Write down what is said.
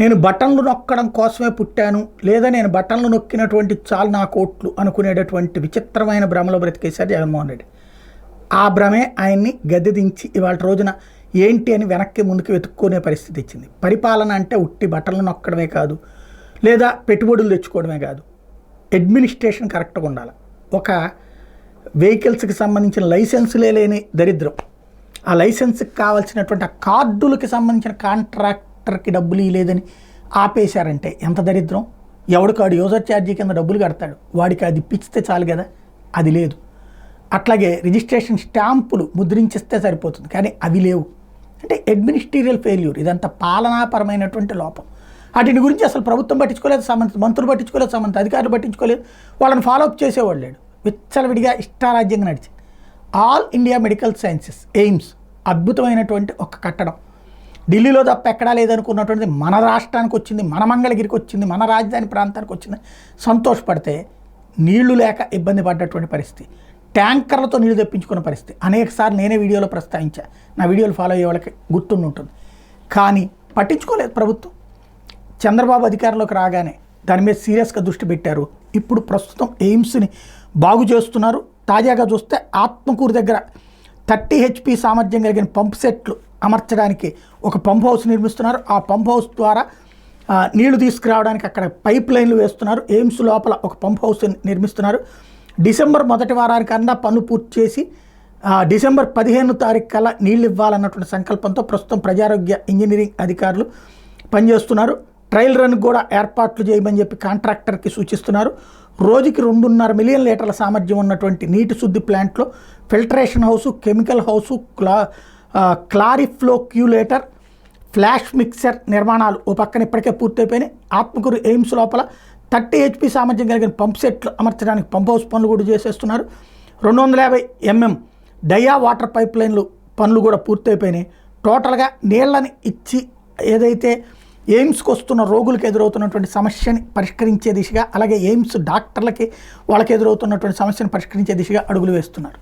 నేను బటన్లు నొక్కడం కోసమే పుట్టాను, లేదా నేను బటన్లు నొక్కినటువంటి చాలు నా కోట్లు అనుకునేటటువంటి విచిత్రమైన భ్రమలో బ్రతికేశారు జగన్మోహన్ రెడ్డి. ఆ భ్రమే ఆయన్ని గద్దెదించి ఇవాళ రోజున ఏంటి అని వెనక్కి ముందుకు వెతుక్కునే పరిస్థితి ఇచ్చింది. పరిపాలన అంటే ఉట్టి బటన్లు నొక్కడమే కాదు, లేదా పెట్టుబడులు తెచ్చుకోవడమే కాదు, అడ్మినిస్ట్రేషన్ కరెక్ట్గా ఉండాలి. ఒక వెహికల్స్కి సంబంధించిన లైసెన్సులే లేని దరిద్రం, ఆ లైసెన్స్కి కావాల్సినటువంటి ఆ కార్డులకి సంబంధించిన కాంట్రాక్టర్కి డబ్బులు ఇవ్వలేదని ఆపేశారంటే ఎంత దరిద్రం. ఎవడికాడు యూజర్ ఛార్జీ కింద డబ్బులు కడతాడు, వాడికి అది ఇప్పిస్తే చాలు కదా, అది లేదు. అట్లాగే రిజిస్ట్రేషన్ స్టాంపులు ముద్రించిస్తే సరిపోతుంది, కానీ అవి లేవు. అంటే అడ్మినిస్ట్రీరియల్ ఫెయిల్యూర్, ఇదంతా పాలనాపరమైనటువంటి లోపం. వాటిని గురించి అసలు ప్రభుత్వం పట్టించుకోలేదు, సంబంధిత మంత్రులు పట్టించుకోలేదు, సంబంధిత అధికారులు పట్టించుకోలేదు, వాళ్ళని ఫాలోఅప్ చేసేవాళ్ళు లేడు. విచ్చలవిడిగా ఇష్టారాజ్యంగా నడిచింది. All India medical sciences AIIMS అద్భుతమైనటువంటి ఒక కట్టడం, ఢిల్లీలో తప్ప ఎక్కడా లేదనుకున్నటువంటిది మన రాష్ట్రానికి వచ్చింది, మన మంగళగిరికి వచ్చింది, మన రాజధాని ప్రాంతానికి వచ్చింది. సంతోషపడితే నీళ్లు లేక ఇబ్బంది పడ్డటువంటి పరిస్థితి, ట్యాంకర్లతో నీళ్లు తెప్పించుకున్న పరిస్థితి అనేకసార్లు నేనే వీడియోలో ప్రస్తావించా. నా వీడియోలు ఫాలో అయ్యే వాళ్ళకి గుర్తుండి ఉంటుంది. కానీ పట్టించుకోలేదు ప్రభుత్వం. చంద్రబాబు అధికారంలోకి రాగానే దాని మీద సీరియస్గా దృష్టి పెట్టారు. ఇప్పుడు ప్రస్తుతం ఎయిమ్స్ని బాగు చేస్తున్నారు. తాజాగా చూస్తే ఆత్మకూరు దగ్గర 30 HP సామర్థ్యం కలిగిన పంప్ సెట్లు అమర్చడానికి ఒక పంప్ హౌస్ నిర్మిస్తున్నారు. ఆ పంప్ హౌస్ ద్వారా నీళ్లు తీసుకురావడానికి అక్కడ పైప్ లైన్లు వేస్తున్నారు. ఎయిమ్స్ లోపల ఒక పంప్ హౌస్ నిర్మిస్తున్నారు. డిసెంబర్ మొదటి వారానికన్నా పనులు పూర్తి చేసి డిసెంబర్ 15వ తారీఖు కల్లా నీళ్ళు ఇవ్వాలన్నటువంటి సంకల్పంతో ప్రస్తుతం ప్రజారోగ్య ఇంజనీరింగ్ అధికారులు పనిచేస్తున్నారు. ట్రయల్ రన్ కూడా ఏర్పాట్లు చేయమని చెప్పి కాంట్రాక్టర్కి సూచిస్తున్నారు. రోజుకి 2.5 మిలియన్ లీటర్ల సామర్థ్యం ఉన్నటువంటి నీటి శుద్ధి ప్లాంట్లో filtration house, chemical house, clariflocculator, flash mixer నిర్మాణాలు ఓ పక్కన ఇప్పటికే పూర్తయిపోయినాయి. ఆత్మకూరు ఎయిమ్స్ లోపల 30 HP సామర్థ్యం కలిగిన పంప్ సెట్లు అమర్చడానికి పంప్ హౌస్ పనులు కూడా చేసేస్తున్నారు. 250 mm డయా వాటర్ పైప్ లైన్లు పనులు కూడా పూర్తయిపోయినాయి. టోటల్గా నీళ్ళని ఇచ్చి ఏదైతే ఎయిమ్స్కి వస్తున్న రోగులకు ఎదురవుతున్నటువంటి సమస్యని పరిష్కరించే దిశగా, అలాగే ఎయిమ్స్ డాక్టర్లకి వాళ్ళకి ఎదురవుతున్నటువంటి సమస్యను పరిష్కరించే దిశగా అడుగులు వేస్తున్నారు.